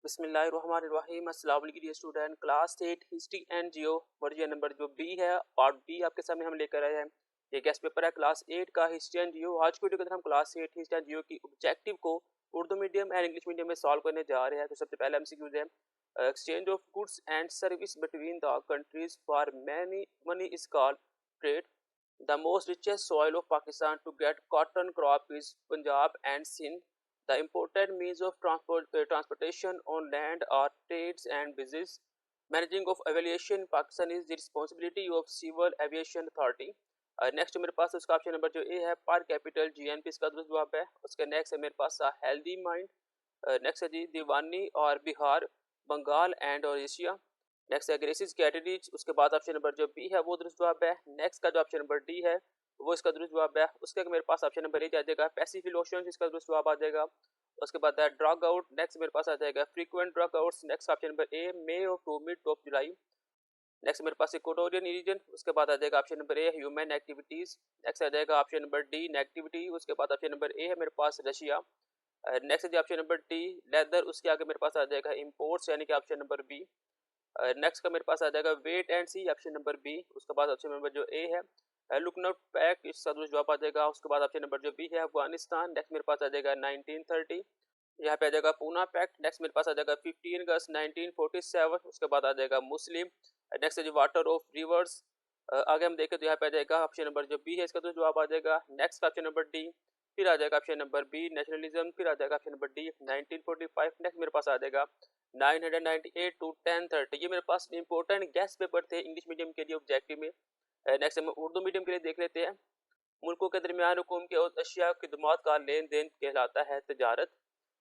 बिस्मिल्लाहिर्रहमानिर्रहीम। अस्सलाम वालेकुम dear student. Class 8 history and geo version number जो बी है, पार्ट बी आपके सामने हम लेकर आए हैं। ये गेस्ट पेपर है क्लास 8 का हिस्ट्री एंड जियो। आज की वीडियो के अंदर हम क्लास 8 हिस्ट्री एंड जियो की ऑब्जेक्टिव को Urdu medium and English medium में सॉल्व करने जा रहे हैं। तो सबसे पहले एमसीक्यूज है, exchange of goods and service between the countries for many money is called trade. The most richest soil of Pakistan to get cotton crop is Punjab and Sindh. The important means of transportation on land are trades and business. Managing of aviation in Pakistan is the responsibility of Civil Aviation Authority. Next मेरे पास उसका option number जो ए है, पर capital GNP इसका दुरुस्त जवाब है। उसके नेक्स्ट है मेरे पास हेल्दी माइंड। नेक्स्ट है जी दीवानी और बिहार, बंगाल एंड और एशिया। नेक्स्ट है ग्रेसिस कैटेगरीज। उसके बाद ऑप्शन नंबर जो बी है वो दुरुस्त जवाब है। नेक्स्ट का जो ऑप्शन नंबर डी है वो इसका दुरुस्त जवाब है। उसके मेरे पास ऑप्शन नंबर ए आ जाएगा पैसिफिक ओशन, इसका दुरुस्त जवाब आ जाएगा। उसके बाद है ड्रग आउट। नेक्स्ट मेरे पास आ जाएगा frequent droughts. Next option number A May और to mid of July. Next मेरे पास इक्वेटोरियन रीजन। उसके बाद आ जाएगा option number A human activities. Next आ जाएगा ऑप्शन नंबर डी नेगेटिविटी। उसके बाद ऑप्शन नंबर ए है मेरे पास रशिया। नेक्स्ट है ऑप्शन नंबर डी लेदर। उसके आगे मेरे पास आ जाएगा इम्पोर्ट्स यानी कि ऑप्शन नंबर बी। नेक्स्ट का मेरे पास आ जाएगा wait and see, option number B. उसके बाद ऑप्शन नंबर जो ए है लुकनोट पैक, इसका जवाब आ जाएगा। उसके बाद ऑप्शन नंबर जो बी है अफगानिस्तान। नेक्स्ट मेरे पास आ जाएगा 1930, यहाँ पे आ जाएगा पूना पैक्ट। नेक्स्ट मेरे पास आ जाएगा 15 अगस्त 1947। उसके बाद आ जाएगा मुस्लिम। नेक्स्ट है जो वाटर ऑफ रिवर्स। आगे हम देखें तो यहाँ पे आ जाएगा ऑप्शन नंबर जो बी है, इसका तो जवाब आ जाएगा। नेक्स्ट ऑप्शन नंबर डी, फिर आ जाएगा ऑप्शन नंबर बी नेशनलिज्म, फिर आ जाएगा ऑप्शन नंबर डी 1945। नेक्स्ट मेरे पास आ जाएगा 998 टू 1030। ये मेरे पास इंपॉर्टेंट गेस्ट पेपर थे इंग्लिश मीडियम के लिए ऑब्जेक्टिव में। नेक्स्ट हम उर्दू मीडियम के लिए देख लेते हैं। मुल्कों के दरमियान हुकूम के और अशिया खिदमात का लेन देन कहलाता है तजारत।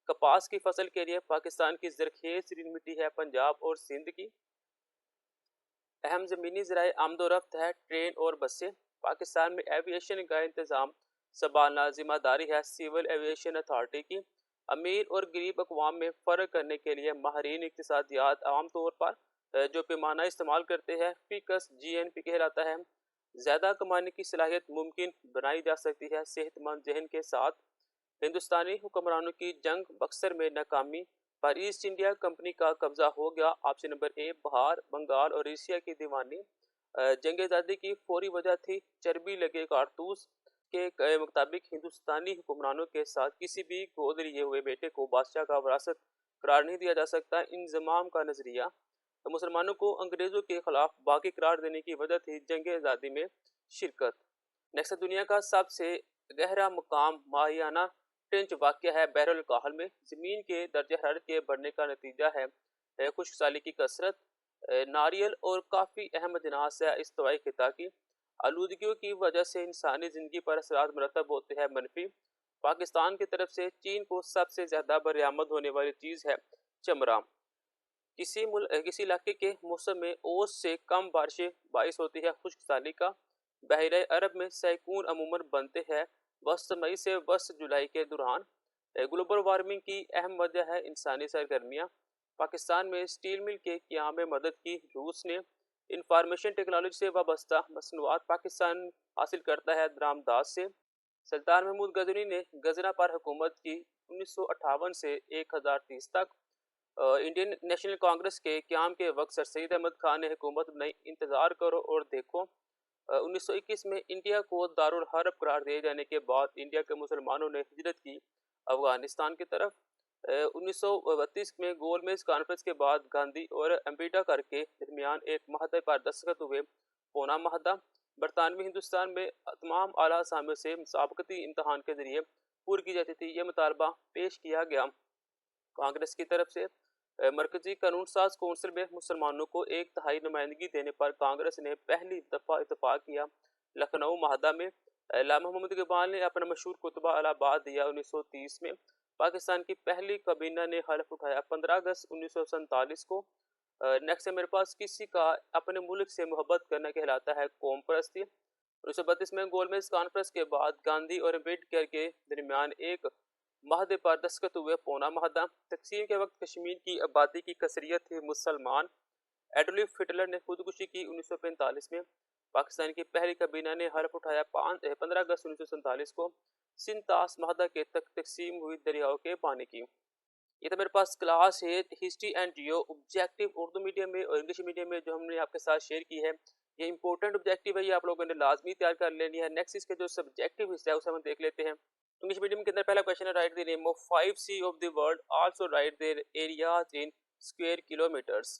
कपास की फसल के लिए पाकिस्तान की जरखेज मिट्टी है पंजाब और सिंध की। अहम ज़मीनी ज़राए आमदोरफ्त है ट्रेन और बसें। पाकिस्तान में एविएशन का इंतज़ाम संभालना जिम्मेदारी है सिविल एविएशन अथॉरिटी की। अमीर और गरीब अकवाम में फ़र्क करने के लिए माहरीन इक़्तिसादियात आम तौर पर जो पैमाना इस्तेमाल करते हैं फ़ीकस जीएनपी कहलाता है। ज़्यादा कमाने की सलाहियत मुमकिन बनाई जा सकती है सेहतमंद जहन के साथ। हिंदुस्तानी हुक्मरानों की जंग बक्सर में नाकामी पर ईस्ट इंडिया कंपनी का कब्जा हो गया। Option number A Bihar, Bengal और एशिया की दीवानी। जंग आज़ादी की फौरी वजह थी चर्बी लगे कारतूस के मुताबिक हिंदुस्तानी हुक्मरानों के साथ किसी भी गोद लिए हुए बेटे को बादशाह का वरासत करार नहीं दिया जा सकता। इंजमाम का नजरिया तो मुसलमानों को अंग्रेज़ों के खिलाफ बाकी करार देने की वजह थी जंग आज़ादी में शिरकत। नेक्स्ट दुनिया का सबसे गहरा मुकाम माहियाना ट्रेंच वाक़ है बहरुल काहल में। ज़मीन के दर्जा हरारत के बढ़ने का नतीजा है खुश्क साली की कसरत। नारियल और काफ़ी अहम अजनास है इस्तवाई खिता की। आलूदगियों की वजह से इंसानी ज़िंदगी पर असरात मरतब होते हैं मनफी। पाकिस्तान की तरफ से चीन को सबसे ज़्यादा बरामद होने वाली चीज़ है चमड़ा। किसी इलाके के मौसम में औसत से कम बारिशें बाइस होती है खुश्क साली का। बहरे अरब में सैकून अमूमन बनते हैं वस्त मई से वस्त जुलाई के दौरान। ग्लोबल वार्मिंग की अहम वजह है इंसानी सरगर्मियाँ। पाकिस्तान में स्टील मिल के क़याम में मदद की रूस ने। इंफॉर्मेशन टेक्नोलॉजी से वाबस्ता मसनूआत पाकिस्तान हासिल करता है दरामदाज से। सुल्तान महमूद गजनी ने गजना पर हुकूमत की 1958 से 1030 तक। इंडियन नेशनल कांग्रेस के क़याम के वक्त सर सैयद अहमद खान ने हुकूमत बनाई इंतज़ार करो और देखो। 1921 में इंडिया को दारुल हर्ब करार दिए जाने के बाद इंडिया के मुसलमानों ने हिजरत की अफगानिस्तान की तरफ। 1932 में गोलमेज कॉन्फ्रेंस के बाद गांधी और अम्बेडकर के दरमियान एक माहदे पर दस्तखत हुए। पौना माहदा बरतानवी हिंदुस्तान में तमाम आला असामियों से मुसाबकती इम्तहान के जरिए पूरी की जाती थी। यह मुतालबा पेश किया गया कांग्रेस की तरफ से। मरकजी कानून साज कौंसिल में मुसलमानों को एक तिहाई नुमाइंदगी देने पर कांग्रेस ने पहली दफ़ा इतफाक़ किया। लखनऊ माहदा में अल्लामा मोहम्मद इकबाल ने अपना मशहूर खुतबा अलाहाबाद दिया। 1930 में पाकिस्तान की पहली काबीना ने हल्फ उठाया 15 अगस्त 1947 को। नेक्स्ट है मेरे पास किसी का अपने मुल्क से मोहब्बत करना कहलाता है कौम परस्ती। 1932 में गोलमेज कॉन्फ्रेंस के बाद गांधी और अम्बेडकर के दरमियान एक माहदे पर दस्तखत हुए। पौना माहदा तकसीम के वक्त कश्मीर की आबादी की कसरियत थी मुसलमान। एडोल्फ हिटलर ने खुदकुशी की 1945 में। पाकिस्तान की पहली काबीना ने हल्फ उठाया 15 अगस्त 1947 को। सिंध तास माहदा के तक तकसीम हुई दरियाओं के पानी की। ये तो मेरे पास क्लास है history and Jio objective Urdu medium में और इंग्लिश मीडियम में जो हमने आपके साथ शेयर की है। ये इंपॉर्टेंट ऑब्जेक्टिव है, ये आप लोगों ने लाजमी तैयार कर लेनी है। नेक्स्ट इसके जो सब्जेक्टिव हिस्सा है उसे हम देख लेते हैं। इंग्लिश मीडियम के अंदर पहला क्वेश्चन है, write the name of 5 sea of the world, also write their areas in square kilometers.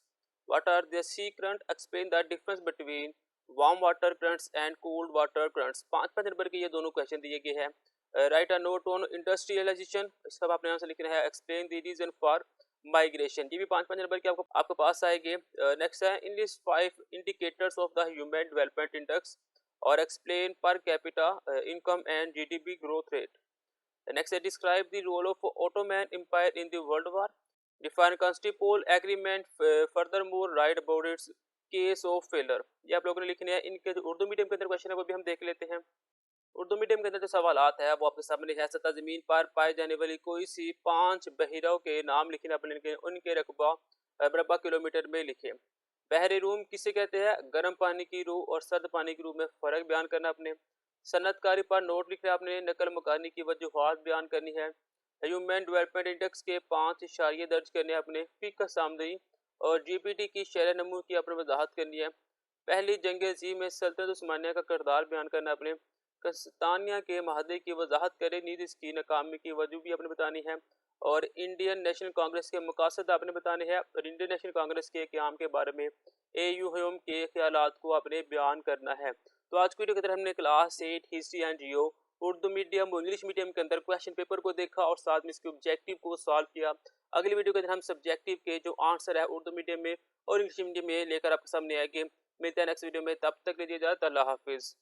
What are the sea current, explain the difference between warm water currents and cold water currents. 5 5 number के ये दोनों question दिए गए हैं। Write a note on industrialisation, इसका आपने यहाँ से लिखना है। Explain the reason for migration, ये भी 5 5 नंबर के आपको आपके पास आएंगे। नेक्स्ट है, in list 5 indicators of the human development index और explain per capita income and GDP growth rate. Next है, describe the role of Ottoman empire in the world war, define Constantinople agreement, furthermore write about its case of failure. ये आप लोगों ने लिखने हैं। इनके जो उर्दू मीडियम के अंदर क्वेश्चन है वो भी हम देख लेते हैं। उर्दू मीडियम के अंदर जो सवालात है वो आपके सामने है। सतह ज़मीन पर पाए जाने वाली कोई सी 5 बहिरों के नाम लिखने अपने उनके रकबा मरबा किलोमीटर में लिखे। बहरे रूम किसे कहते हैं, गर्म पानी की रूह और सर्द पानी की रूह में फ़र्क बयान करना अपने। सनतकारी पर नोट लिखना अपने, नकल मकानी की वजूहात बयान करनी है। ह्यूमन डेवलपमेंट इंडेक्स के 5 इशारिये दर्ज करने अपने। फ़िक्र आमदनी और जीपीटी की शरह नमू की अपनी वजाहत करनी है। पहली जंग अज़ीम में सल्तनत उस्मानिया का किरदार बयान करना अपने। कस्तानिया के महादे की वजाहत करें, नीज इसकी नाकामी की वजह भी आपने बतानी है। और इंडियन नेशनल कांग्रेस के मकासद आपने बताने हैं और इंडियन नेशनल कांग्रेस के क़याम के बारे में एयू हम के ख्यालात को आपने बयान करना है। तो आज की वीडियो के अंदर हमने class 8 history and Jio Urdu medium और इंग्लिश मीडियम के अंदर क्वेश्चन पेपर को देखा और साथ में इसके ऑब्जेक्टिव को सॉल्व किया। अगली वीडियो के अंदर हम सब्जेक्टिव के जो आंसर है उर्दू मीडियम में और इंग्लिश मीडियम में लेकर आपके सामने आएंगे। मिलते हैं नेक्स्ट वीडियो में, तब तक के लिए इजाज़त, अल्लाह हाफिज़।